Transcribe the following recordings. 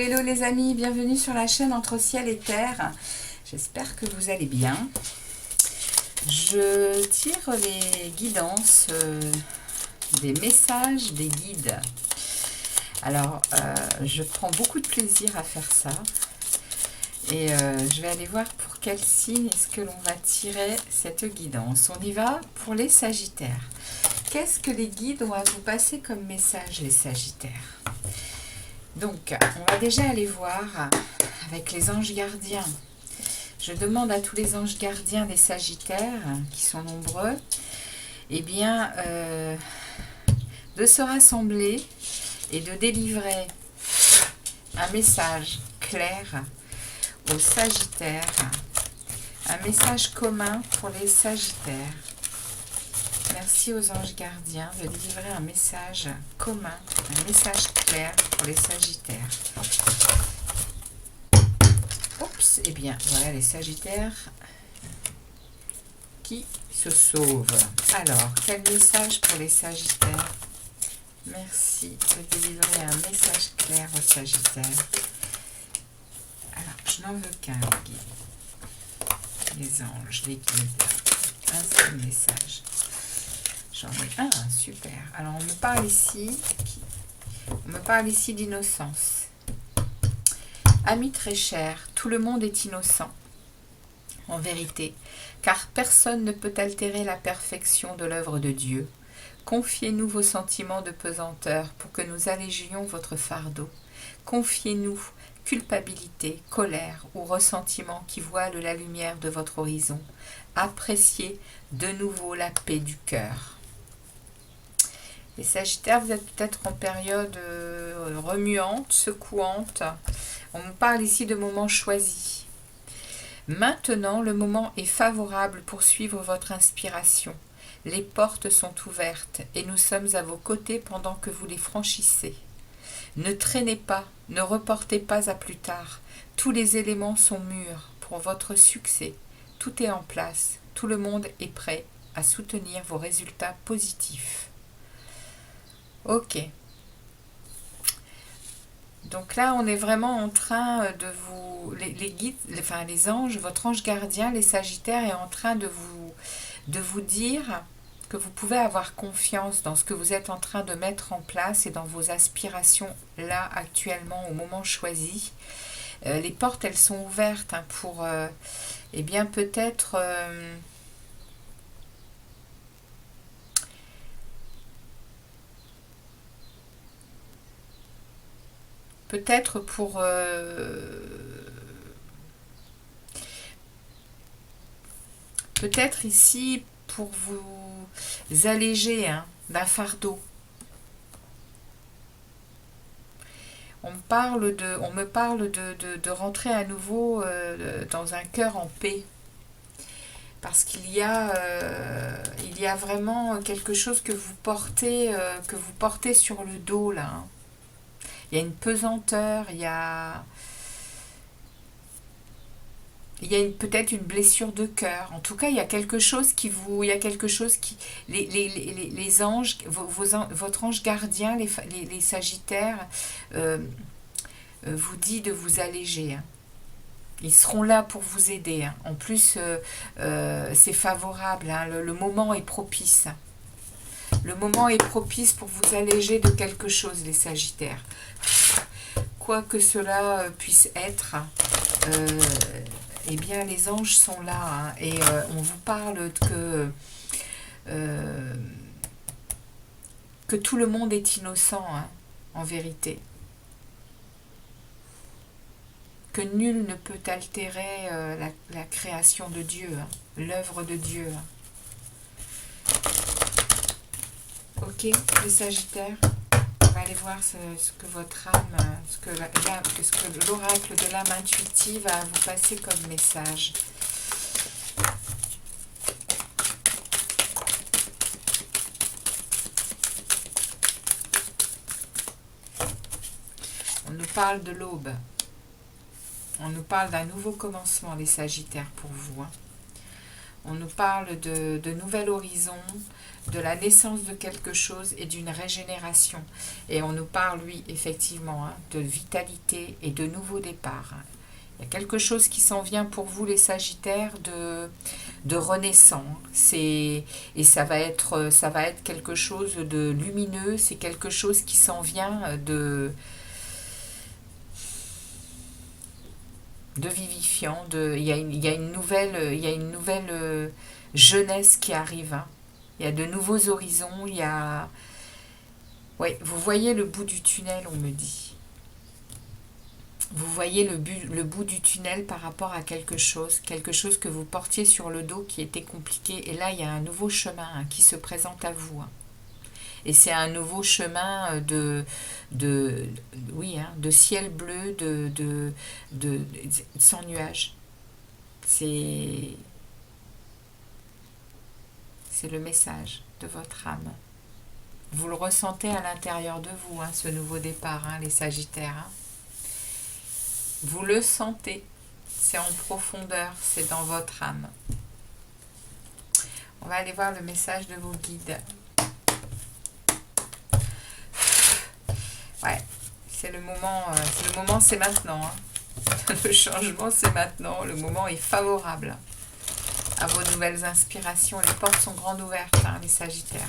hello les amis, bienvenue sur la chaîne Entre Ciel et Terre. J'espère que vous allez bien. Je tire les guidances, des messages des guides. Alors, je prends beaucoup de plaisir à faire ça. Et je vais aller voir pour quel signe est-ce que l'on va tirer cette guidance. On y va pour les Sagittaires. Qu'est-ce que les guides ont à vous passer comme message, les Sagittaires? Donc, on va déjà aller voir avec les anges gardiens. Je demande à tous les anges gardiens des Sagittaires, qui sont nombreux, eh bien, de se rassembler et de délivrer un message clair aux Sagittaires, un message commun pour les Sagittaires. Merci aux anges gardiens de délivrer un message commun, un message clair pour les Sagittaires. Oups, eh bien, voilà les Sagittaires qui se sauvent. Alors, quel message pour les Sagittaires? Merci de délivrer un message clair aux Sagittaires. Alors, je n'en veux qu'un, les anges, les guides. Un seul message. J'en ai un, super. Alors, on me parle ici d'innocence. Amis très chers, tout le monde est innocent, en vérité, car personne ne peut altérer la perfection de l'œuvre de Dieu. Confiez-nous vos sentiments de pesanteur pour que nous allégions votre fardeau. Confiez-nous culpabilité, colère ou ressentiment qui voilent la lumière de votre horizon. Appréciez de nouveau la paix du cœur. Les Sagittaires, vous êtes peut-être en période remuante, secouante. On me parle ici de moments choisis. Maintenant, le moment est favorable pour suivre votre inspiration. Les portes sont ouvertes et nous sommes à vos côtés pendant que vous les franchissez. Ne traînez pas, ne reportez pas à plus tard. Tous les éléments sont mûrs pour votre succès. Tout est en place. Tout le monde est prêt à soutenir vos résultats positifs. Ok. Donc là, on est vraiment en train de vous... Les guides, enfin les anges, votre ange gardien, les Sagittaires, est en train de vous dire que vous pouvez avoir confiance dans ce que vous êtes en train de mettre en place et dans vos aspirations là, actuellement, au moment choisi. Les portes, elles sont ouvertes pour, eh bien, peut-être... peut-être pour... peut-être ici pour vous alléger d'un fardeau. On me parle de rentrer à nouveau dans un cœur en paix. Parce qu'il y a vraiment quelque chose que vous portez sur le dos là. Il y a une pesanteur, il y a peut-être une blessure de cœur. En tout cas, il y a quelque chose qui les anges, votre ange gardien, les Sagittaires, vous dit de vous alléger. Ils seront là pour vous aider. En plus, c'est favorable. Le moment est propice. Le moment est propice pour vous alléger de quelque chose, les Sagittaires. Quoi que cela puisse être, eh bien, les anges sont là. Et on vous parle que tout le monde est innocent, en vérité. Que nul ne peut altérer la création de Dieu, l'œuvre de Dieu. Ok, les Sagittaires, on va aller voir ce que votre âme, ce que l'oracle de l'âme intuitive a à vous passer comme message. On nous parle de l'aube. On nous parle d'un nouveau commencement, les Sagittaires, pour vous. On nous parle de nouvel horizon, de la naissance de quelque chose et d'une régénération. Et on nous parle, oui, effectivement, hein, de vitalité et de nouveau départ. Il y a quelque chose qui s'en vient pour vous, les Sagittaires, de renaissant. Et ça va être quelque chose de lumineux, c'est quelque chose qui s'en vient de vivifiant. Il y a une nouvelle jeunesse qui arrive. Hein. Il y a de nouveaux horizons. Ouais, vous voyez le bout du tunnel, on me dit. Vous voyez le bout du tunnel par rapport à quelque chose que vous portiez sur le dos qui était compliqué. Et là, il y a un nouveau chemin hein, qui se présente à vous. Hein. Et c'est un nouveau chemin oui, hein, de ciel bleu, sans nuages. C'est le message de votre âme. Vous le ressentez à l'intérieur de vous, hein, ce nouveau départ, hein, les Sagittaires. Hein. Vous le sentez, c'est en profondeur, c'est dans votre âme. On va aller voir le message de vos guides. Ouais, c'est le moment, c'est maintenant. Hein. Le changement, c'est maintenant. Le moment est favorable à vos nouvelles inspirations. Les portes sont grandes ouvertes, hein, les Sagittaires.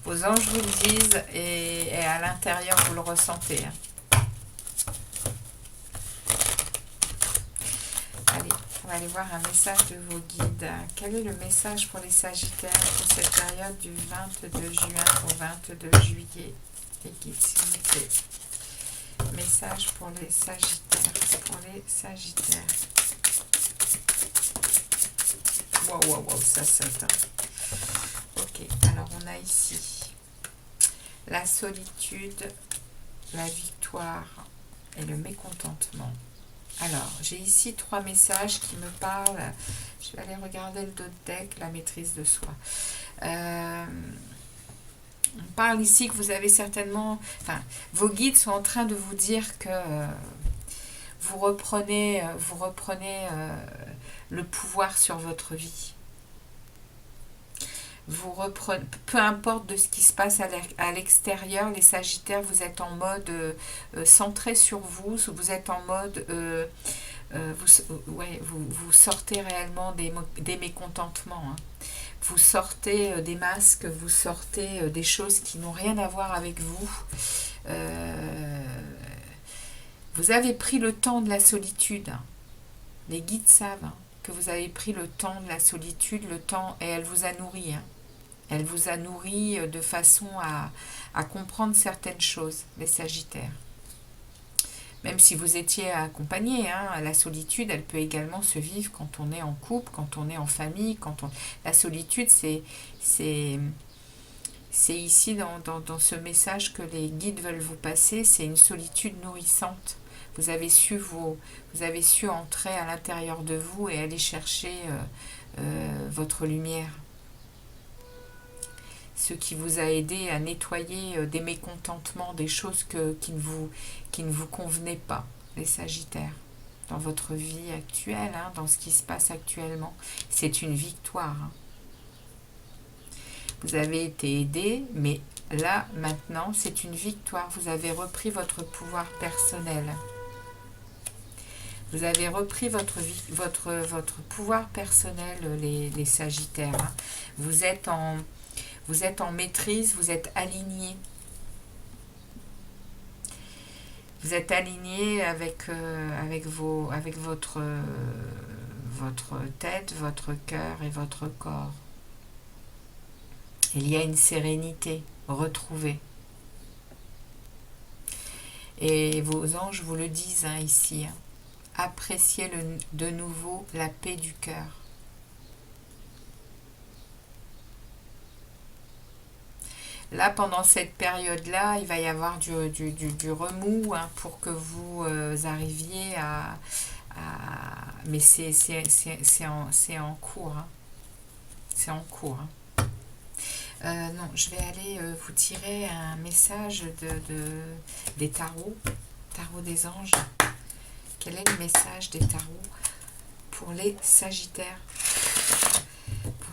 Vos anges vous le disent et à l'intérieur, vous le ressentez. Hein. Allez, on va aller voir un message de vos guides. Quel est le message pour les Sagittaires pour cette période du 22 juin au 22 juillet? Les guides, s'il vous plaît. Message pour les Sagittaires. Pour les Sagittaires. Wow, ça saute. Hein. Ok, alors on a ici la solitude, la victoire et le mécontentement. Alors, j'ai ici 3 messages qui me parlent. Je vais aller regarder le dos de deck, la maîtrise de soi. On parle ici que vous avez certainement... Enfin, vos guides sont en train de vous dire que vous reprenez le pouvoir sur votre vie. Vous reprenez, peu importe de ce qui se passe à l'extérieur, les Sagittaires, vous êtes en mode centré sur vous, vous êtes en mode, vous sortez réellement des mécontentements. Hein. Vous sortez des masques, vous sortez des choses qui n'ont rien à voir avec vous. Vous avez pris le temps de la solitude. Hein. Les guides savent hein, que vous avez pris le temps de la solitude, le temps, et elle vous a nourri. Hein. Elle vous a nourri de façon à comprendre certaines choses, les Sagittaires. Même si vous étiez accompagné, hein, la solitude, elle peut également se vivre quand on est en couple, quand on est en famille. La solitude, c'est ici dans ce message que les guides veulent vous passer, c'est une solitude nourrissante. Vous avez su entrer à l'intérieur de vous et aller chercher votre lumière. Ce qui vous a aidé à nettoyer des mécontentements, des choses qui ne vous convenaient pas, les Sagittaires, dans votre vie actuelle, hein, dans ce qui se passe actuellement. C'est une victoire. Hein. Vous avez été aidé, mais là, maintenant, c'est une victoire. Vous avez repris votre pouvoir personnel. Vous avez repris votre pouvoir personnel, les Sagittaires. Hein. Vous êtes en maîtrise, vous êtes aligné. Vous êtes aligné avec votre tête, votre cœur et votre corps. Il y a une sérénité retrouvée. Et vos anges vous le disent hein, ici. Hein. Appréciez de nouveau la paix du cœur. Là, pendant cette période-là, il va y avoir du remous hein, pour que vous arriviez à... Mais c'est en cours. Hein. C'est en cours. Hein. Non, je vais aller vous tirer un message des tarots, tarot des anges. Quel est le message des tarots pour les Sagittaires?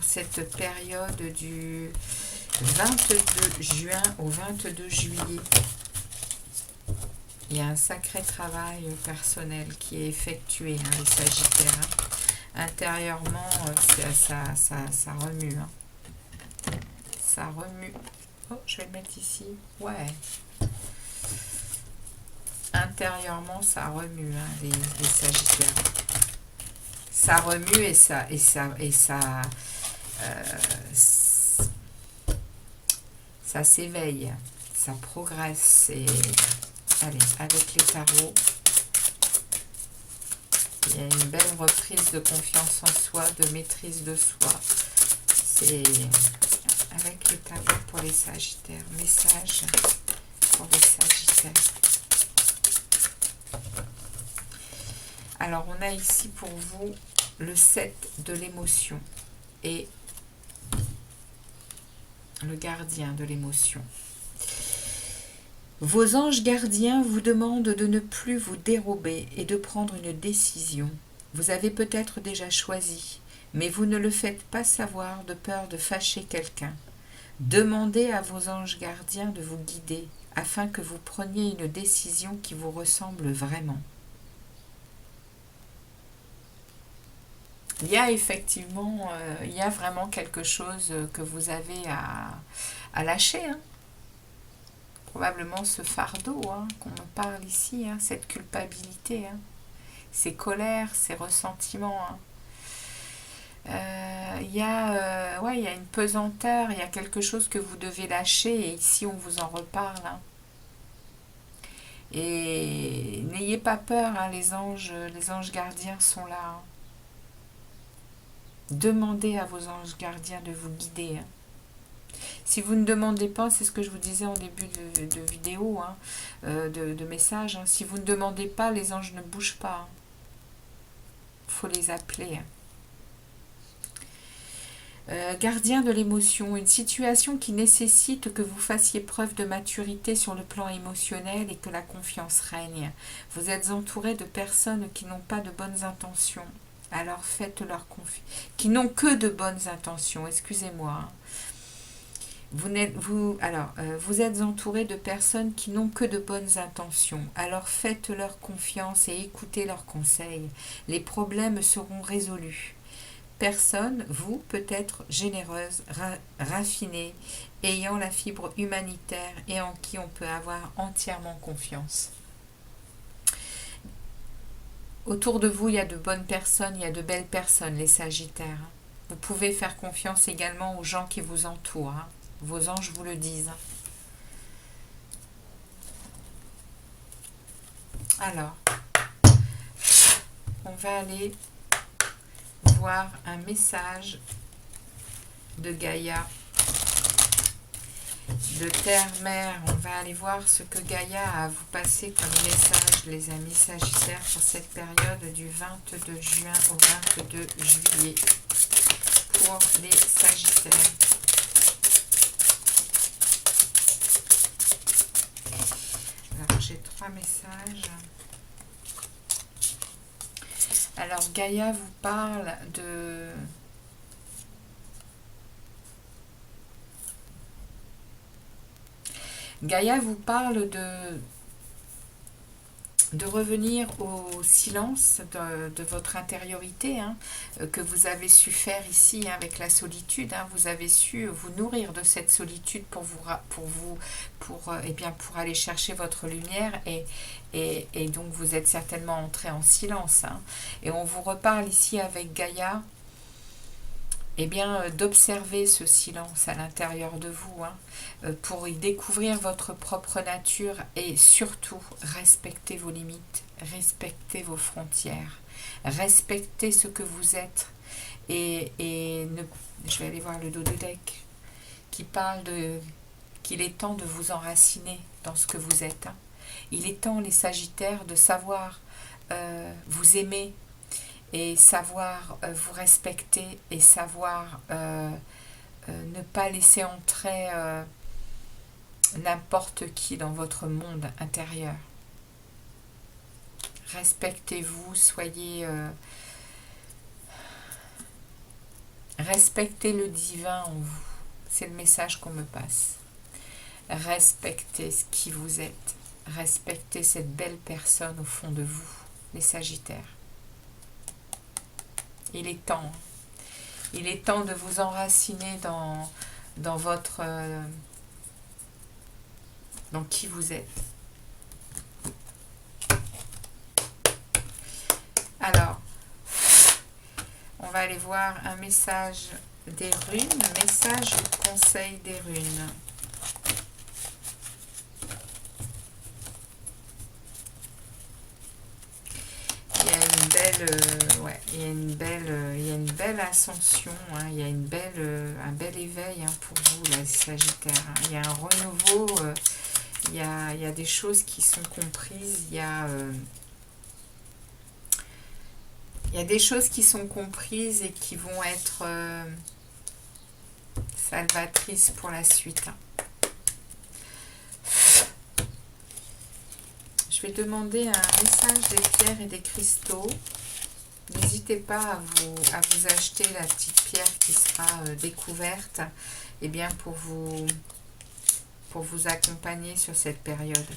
pour cette période du 22 juin au 22 juillet. Il y a un sacré travail personnel qui est effectué, hein, les Sagittaires. Hein. Intérieurement, ça remue. Hein. Ça remue. Oh, je vais le mettre ici. Ouais. Intérieurement, ça remue, hein, les Sagittaires. Ça remue ça s'éveille, ça progresse. Et allez, avec les tarots, il y a une belle reprise de confiance en soi, de maîtrise de soi. C'est avec les tarots pour les Sagittaires. Message pour les Sagittaires. Alors, on a ici pour vous le 7 de l'émotion et le gardien de l'émotion. Vos anges gardiens vous demandent de ne plus vous dérober et de prendre une décision. Vous avez peut-être déjà choisi, mais vous ne le faites pas savoir de peur de fâcher quelqu'un. Demandez à vos anges gardiens de vous guider afin que vous preniez une décision qui vous ressemble vraiment. Il y a effectivement, il y a vraiment quelque chose que vous avez à lâcher. Hein. Probablement ce fardeau hein, qu'on me parle ici, hein, cette culpabilité, hein, ces colères, ces ressentiments. Hein. Il y a une pesanteur, il y a quelque chose que vous devez lâcher et ici on vous en reparle. Hein. Et n'ayez pas peur, hein, les anges gardiens sont là. Hein. Demandez à vos anges gardiens de vous guider. Hein. Si vous ne demandez pas, c'est ce que je vous disais en début de vidéo, hein, de message, hein, si vous ne demandez pas, les anges ne bougent pas. Il faut les appeler. Gardien de l'émotion, une situation qui nécessite que vous fassiez preuve de maturité sur le plan émotionnel et que la confiance règne. Vous êtes entouré de personnes qui n'ont pas de bonnes intentions. Alors faites-leur confiance. Qui n'ont que de bonnes intentions, excusez-moi. Vous êtes entouré de personnes qui n'ont que de bonnes intentions. Alors faites-leur confiance et écoutez leurs conseils. Les problèmes seront résolus. Personne, vous, peut être généreuse, raffinée, ayant la fibre humanitaire et en qui on peut avoir entièrement confiance. Autour de vous, il y a de bonnes personnes, il y a de belles personnes, les Sagittaires. Vous pouvez faire confiance également aux gens qui vous entourent. Hein. Vos anges vous le disent. Alors, on va aller voir un message de Gaïa, de Terre-Mère. On va aller voir ce que Gaïa a à vous passer comme message, les amis Sagittaires, pour cette période du 22 juin au 22 juillet pour les Sagittaires. Alors, j'ai 3 messages. Alors, Gaïa vous parle de... Gaïa vous parle de revenir au silence de votre intériorité, hein, que vous avez su faire ici hein, avec la solitude. Hein, vous avez su vous nourrir de cette solitude pour aller chercher votre lumière et donc vous êtes certainement entré en silence. Hein, et on vous reparle ici avec Gaïa d'observer ce silence à l'intérieur de vous, hein, pour y découvrir votre propre nature et surtout respecter vos limites, respecter vos frontières, respecter ce que vous êtes je vais aller voir le dos de deck qui parle qu'il est temps de vous enraciner dans ce que vous êtes. Hein. Il est temps, les Sagittaires, de savoir vous aimer, et savoir vous respecter et savoir ne pas laisser entrer n'importe qui dans votre monde intérieur. Respectez-vous, soyez Respectez le divin en vous. C'est le message qu'on me passe. Respectez ce qui vous êtes. Respectez cette belle personne au fond de vous, les Sagittaires. Il est temps. Il est temps de vous enraciner dans votre... dans qui vous êtes. Alors, on va aller voir un message des runes, message ou conseil des runes. Il y a une belle, il y a une belle ascension, hein, il y a un bel éveil, hein, pour vous, là, Sagittaire. Hein. Il y a un renouveau, il y a des choses qui sont comprises, il y a des choses qui sont comprises et qui vont être salvatrices pour la suite. Je vais demander un message des pierres et des cristaux. N'hésitez pas à vous acheter la petite pierre qui sera découverte, et bien pour vous accompagner sur cette période.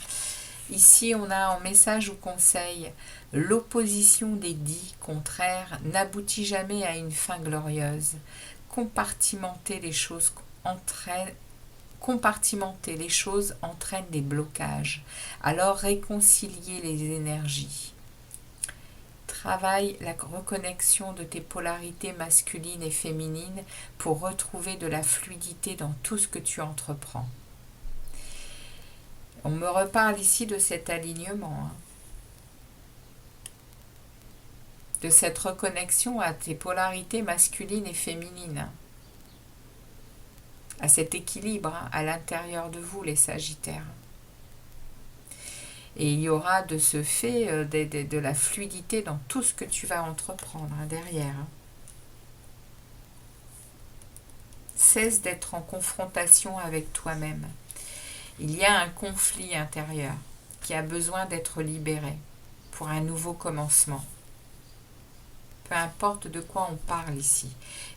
Ici, on a en message ou conseil: l'opposition des dits contraires n'aboutit jamais à une fin glorieuse. Compartimenter les choses entraîne des blocages. Alors réconcilier les énergies. Travaille la reconnexion de tes polarités masculines et féminines pour retrouver de la fluidité dans tout ce que tu entreprends. On me reparle ici de cet alignement, hein, de cette reconnexion à tes polarités masculines et féminines, à cet équilibre, hein, à l'intérieur de vous, les Sagittaires. Et il y aura de ce fait de la fluidité dans tout ce que tu vas entreprendre, hein, derrière. Hein. Cesse d'être en confrontation avec toi-même. Il y a un conflit intérieur qui a besoin d'être libéré pour un nouveau commencement. Peu importe de quoi on parle ici.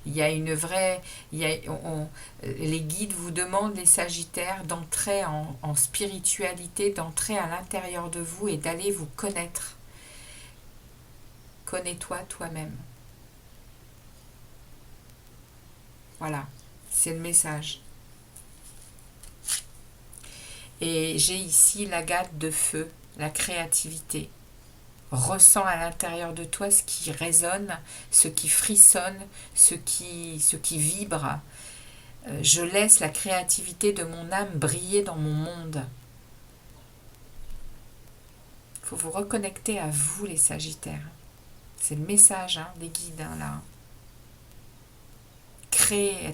Il y a une vraie... les guides vous demandent, les Sagittaires, d'entrer en spiritualité, d'entrer à l'intérieur de vous et d'aller vous connaître. Connais-toi toi-même. Voilà, c'est le message. Et j'ai ici l'agate de feu, la créativité. Ressens à l'intérieur de toi ce qui résonne, ce qui frissonne, ce qui vibre. Je laisse la créativité de mon âme briller dans mon monde. Il faut vous reconnecter à vous, les Sagittaires. C'est le message, hein, des guides, hein, là. Créer,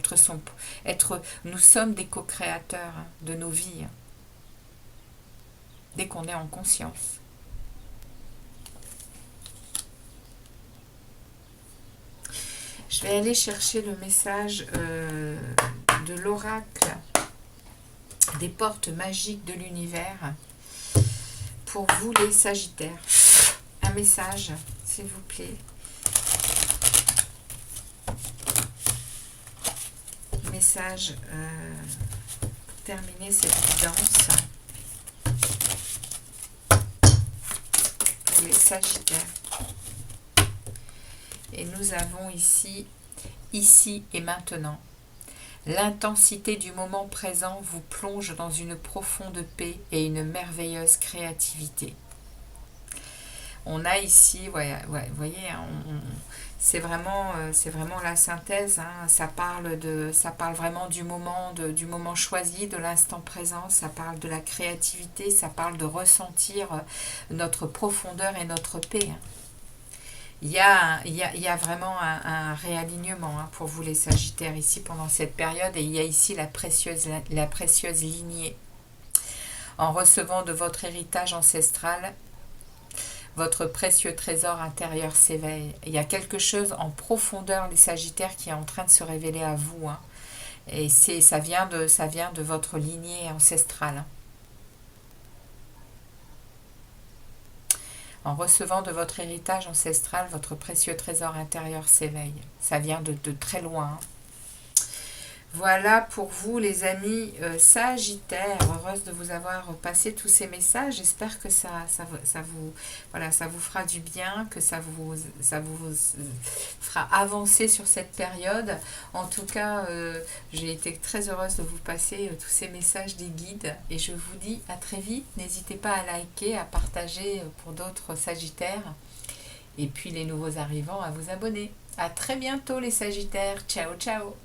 nous sommes des co-créateurs, hein, de nos vies. Dès qu'on est en conscience. Je vais aller chercher le message de l'oracle des portes magiques de l'univers pour vous, les Sagittaires. Un message, s'il vous plaît. Message pour terminer cette guidance. Les Sagittaires. Et nous avons ici et maintenant. L'intensité du moment présent vous plonge dans une profonde paix et une merveilleuse créativité. On a ici, vous voyez, hein, c'est vraiment la synthèse. Hein, ça parle vraiment du moment choisi, de l'instant présent. Ça parle de la créativité. Ça parle de ressentir notre profondeur et notre paix. Hein. Il y a vraiment un réalignement, hein, pour vous, les Sagittaires, ici pendant cette période. Et il y a ici la précieuse lignée. En recevant de votre héritage ancestral, votre précieux trésor intérieur s'éveille. Il y a quelque chose en profondeur, les Sagittaires, qui est en train de se révéler à vous. Hein. Et ça vient de votre lignée ancestrale. Hein. En recevant de votre héritage ancestral, votre précieux trésor intérieur s'éveille. Ça vient de très loin. Hein. Voilà pour vous les amis Sagittaires, heureuse de vous avoir passé tous ces messages, j'espère que voilà, ça vous fera du bien, que ça vous fera avancer sur cette période. En tout cas, j'ai été très heureuse de vous passer tous ces messages des guides et je vous dis à très vite, n'hésitez pas à liker, à partager pour d'autres Sagittaires et puis les nouveaux arrivants à vous abonner. À très bientôt les Sagittaires, ciao ciao.